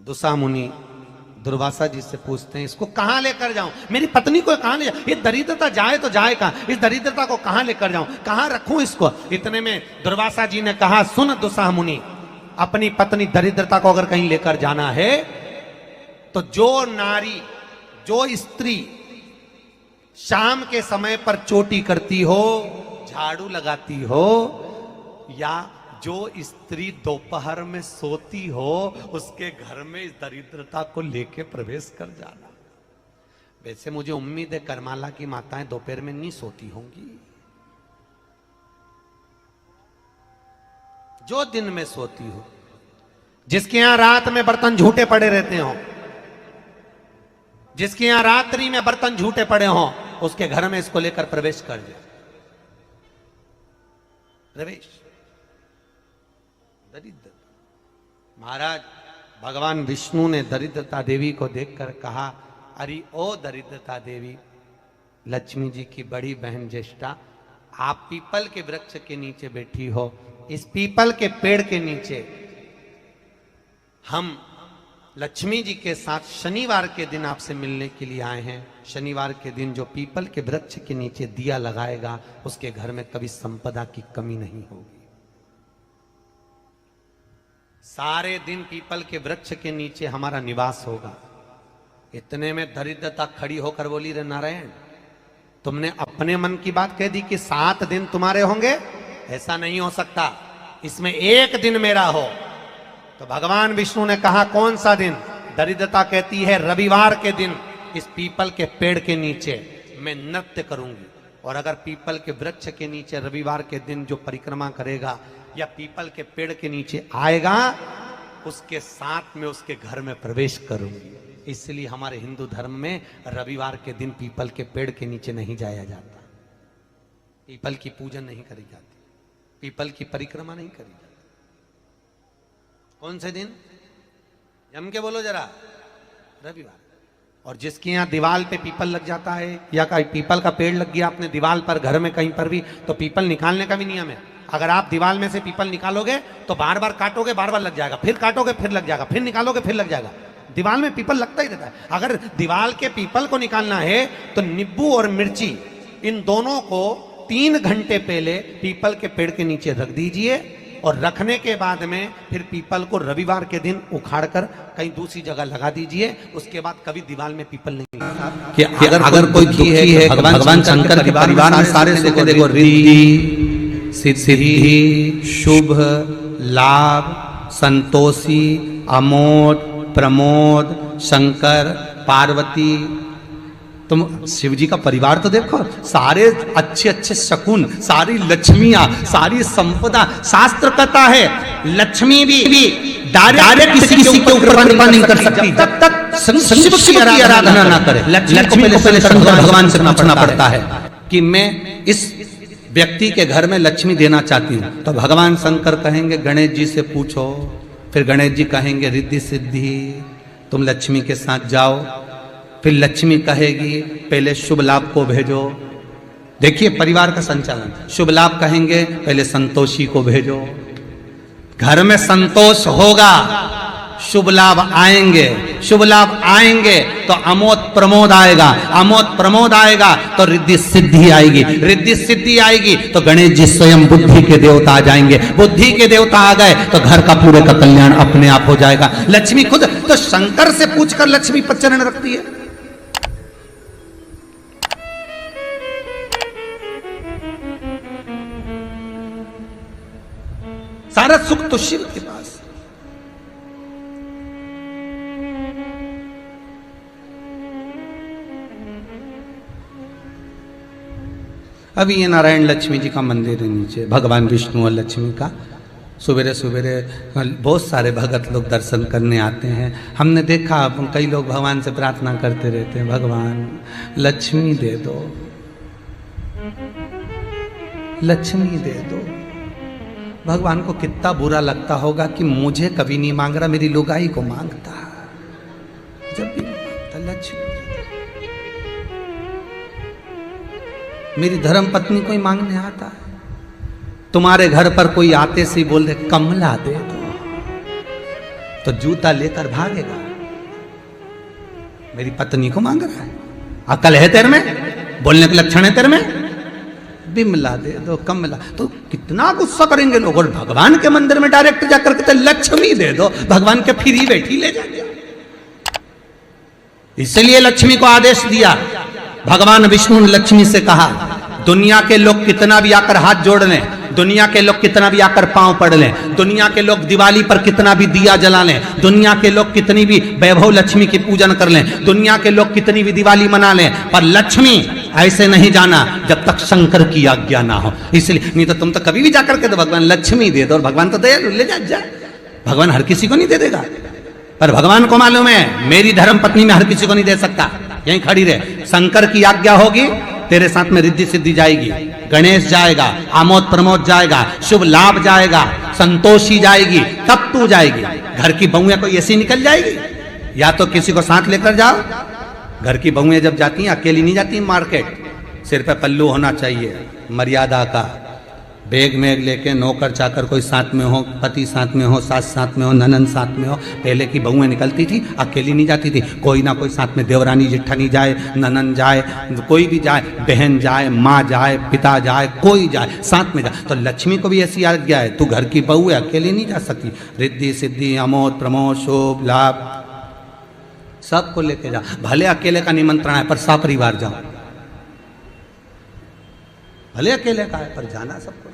दुसा मुनि दुर्वासा जी से पूछते हैं, इसको कहां लेकर जाऊं, मेरी पत्नी को कहां ले जाऊं, ये दरिद्रता जाए तो जाए कहां, इस दरिद्रता को कहां लेकर जाऊं, कहां रखूं इसको। इतने में दुर्वासा जी ने कहा, सुन दुसा मुनि, अपनी पत्नी दरिद्रता को अगर कहीं लेकर जाना है तो जो नारी, जो स्त्री शाम के समय पर चोटी करती हो, झाड़ू लगाती हो, या जो स्त्री दोपहर में सोती हो, उसके घर में इस दरिद्रता को लेके प्रवेश कर जाना। वैसे मुझे उम्मीद है करमाला की माताएं दोपहर में नहीं सोती होंगी, जो दिन में सोती हो, जिसके यहां रात में बर्तन झूठे पड़े रहते हो, जिसके यहां रात्रि में बर्तन झूठे पड़े हो, उसके घर में इसको लेकर प्रवेश कर जाए। प्रवेश दरिद्र। महाराज भगवान विष्णु ने दरिद्रता देवी को देखकर कहा, अरे ओ दरिद्रता देवी, लक्ष्मी जी की बड़ी बहन ज्येष्ठा, आप पीपल के वृक्ष के नीचे बैठी हो, इस पीपल के पेड़ के नीचे हम लक्ष्मी जी के साथ शनिवार के दिन आपसे मिलने के लिए आए हैं। शनिवार के दिन जो पीपल के वृक्ष के नीचे दिया लगाएगा, उसके घर में कभी संपदा की कमी नहीं होगी। सारे दिन पीपल के वृक्ष के नीचे हमारा निवास होगा। इतने में दरिद्रता खड़ी होकर बोली, रे नारायण, तुमने अपने मन की बात कह दी कि 7 दिन तुम्हारे होंगे, ऐसा नहीं हो सकता, इसमें एक दिन मेरा हो। तो भगवान विष्णु ने कहा, कौन सा दिन? दरिद्रता कहती है, रविवार के दिन इस पीपल के पेड़ के नीचे मैं नृत्य करूंगी, और अगर पीपल के वृक्ष के नीचे रविवार के दिन जो परिक्रमा करेगा या पीपल के पेड़ के नीचे आएगा, उसके साथ में उसके घर में प्रवेश करूंगी। इसलिए हमारे हिंदू धर्म में रविवार के दिन पीपल के पेड़ के नीचे नहीं जाया जाता, पीपल की पूजन नहीं करी जाती, पीपल की परिक्रमा नहीं करी जाती। कौन से दिन? जम के बोलो जरा, रविवार। और जिसके यहाँ दीवाल पे पीपल लग जाता है, या कहीं पीपल का पेड़ लग गया अपने दीवाल पर, घर में कहीं पर भी, तो पीपल निकालने का भी नियम है। अगर आप दीवाल में से पीपल निकालोगे तो बार बार काटोगे, बार बार लग जाएगा, फिर काटोगे फिर लग जाएगा, फिर निकालोगे फिर लग जाएगा। दीवाल में पीपल लगता ही रहता है। अगर दीवाल के पीपल को निकालना है तो नींबू और मिर्ची, इन दोनों को 3 घंटे पहले पीपल के पेड़ के नीचे रख दीजिए, और रखने के बाद में फिर पीपल को रविवार के दिन उखाड़कर कहीं दूसरी जगह लगा दीजिए। उसके बाद कभी दीवाल में पीपल नहीं लगता। कि अगर कोई दुखी है, भगवान शंकर के परिवार में सारे सुख देखो, रिद्धि, सिद्धि, शुभ, लाभ, संतोषी, अमोद, प्रमोद, शंकर, पार्वती, तुम शिव जी का परिवार तो देखो, सारे अच्छे अच्छे शकुन, सारी लक्ष्मियां, सारी संपदा। शास्त्र कहता है लक्ष्मी भी डायरेक्ट किसी के ऊपर कृपा नहीं कर सकती जब तक शिव की आराधना ना करे। लक्ष्मी को पहले भगवान से पूछना पड़ता है कि मैं इस व्यक्ति के घर में लक्ष्मी देना चाहती हूँ, तो भगवान शंकर कहेंगे गणेश जी से पूछो, फिर गणेश जी कहेंगे रिद्धि सिद्धि, तुम लक्ष्मी के साथ जाओ, फिर लक्ष्मी कहेगी पहले शुभ लाभ को भेजो। देखिए परिवार का संचालन, शुभ लाभ कहेंगे पहले संतोषी को भेजो, घर में संतोष होगा, शुभ लाभ आएंगे, शुभ लाभ आएंगे तो अमोद प्रमोद आएगा, अमोद प्रमोद आएगा तो रिद्धि सिद्धि आएगी, रिद्धि सिद्धि आएगी तो गणेश जी स्वयं बुद्धि के देवता आ जाएंगे, बुद्धि के देवता आ गए तो घर का पूरे का कल्याण अपने आप हो जाएगा। लक्ष्मी खुद तो शंकर से पूछकर लक्ष्मी पर चरण रखती है। सारा सुख तो शिव के पास। अभी ये नारायण लक्ष्मी जी का मंदिर है नीचे, भगवान विष्णु और लक्ष्मी का। सवेरे सवेरे बहुत सारे भगत लोग दर्शन करने आते हैं। हमने देखा कई लोग भगवान से प्रार्थना करते रहते हैं, भगवान लक्ष्मी दे दो, लक्ष्मी दे दो। भगवान को कितना बुरा लगता होगा कि मुझे कभी नहीं मांग रहा, मेरी लुगाई को मांगता, जब भी मांगता लक्ष्मी। मेरी धर्म पत्नी को ही मांगने आता है। तुम्हारे घर पर कोई आते से बोल दे कमला दे दो, तो जूता लेकर भागेगा। मेरी पत्नी को मांग रहा है, अकल है तेरे में, बोलने के लक्षण है तेरे में, बिमला दे दो, कमला। तो कितना गुस्सा करेंगे लोग। और भगवान के मंदिर में डायरेक्ट जाकर के लक्ष्मी दे दो, भगवान के फ्री बैठी ले जाते। इसलिए लक्ष्मी को आदेश दिया। भगवान विष्णु ने लक्ष्मी से कहा, दुनिया के लोग कितना भी आकर हाथ जोड़ लें, दुनिया के लोग कितना भी आकर पांव पड़ लें, दुनिया के लोग दिवाली पर कितना भी दिया जला लें, दुनिया के लोग कितनी भी वैभव लक्ष्मी की पूजन कर लें, दुनिया के लोग कितनी भी दिवाली मना लें, पर लक्ष्मी ऐसे नहीं जाना जब तक शंकर की आज्ञा ना हो। इसलिए नहीं तो तुम तो कभी भी जाकर के तो भगवान लक्ष्मी दे दो, और भगवान तो दयालु, ले जा। भगवान हर किसी को नहीं दे देगा, पर भगवान को मालूम है मेरी धर्म पत्नी में हर किसी को नहीं दे सकता। यहीं खड़ी रहे, शंकर की आज्ञा होगी तेरे साथ में रिद्धि सिद्धि जाएगी, गणेश जाएगा, आमोद प्रमोद जाएगा, शुभ लाभ जाएगा, संतोषी जाएगी, तब तू जाएगी। घर की बहुएं कोई ऐसी निकल जाएगी, या तो किसी को साथ लेकर जाओ। घर की बहुएं जब जाती हैं अकेली नहीं जाती मार्केट, सिर पे पल्लू होना चाहिए मर्यादा का, बैग में लेके नौकर चाकर कोई साथ में हो, पति साथ में हो, सास साथ में हो, ननन साथ में हो। पहले की बहुएं निकलती थी अकेली नहीं जाती थी, कोई ना कोई साथ में, देवरानी जेठानी जाए, ननन जाए, कोई भी जाए, बहन जाए, माँ जाए, पिता जाए, कोई जाए, साथ में जाए। तो लक्ष्मी को भी ऐसी आज्ञा है, तू घर की बहू है, अकेली नहीं जा सकती। रिद्धि सिद्धि अमोद प्रमोद शुभ लाभ सबको लेके जा। भले अकेले का निमंत्रण है पर सपरिवार जाओ, भले अकेले का है पर जाना सबको।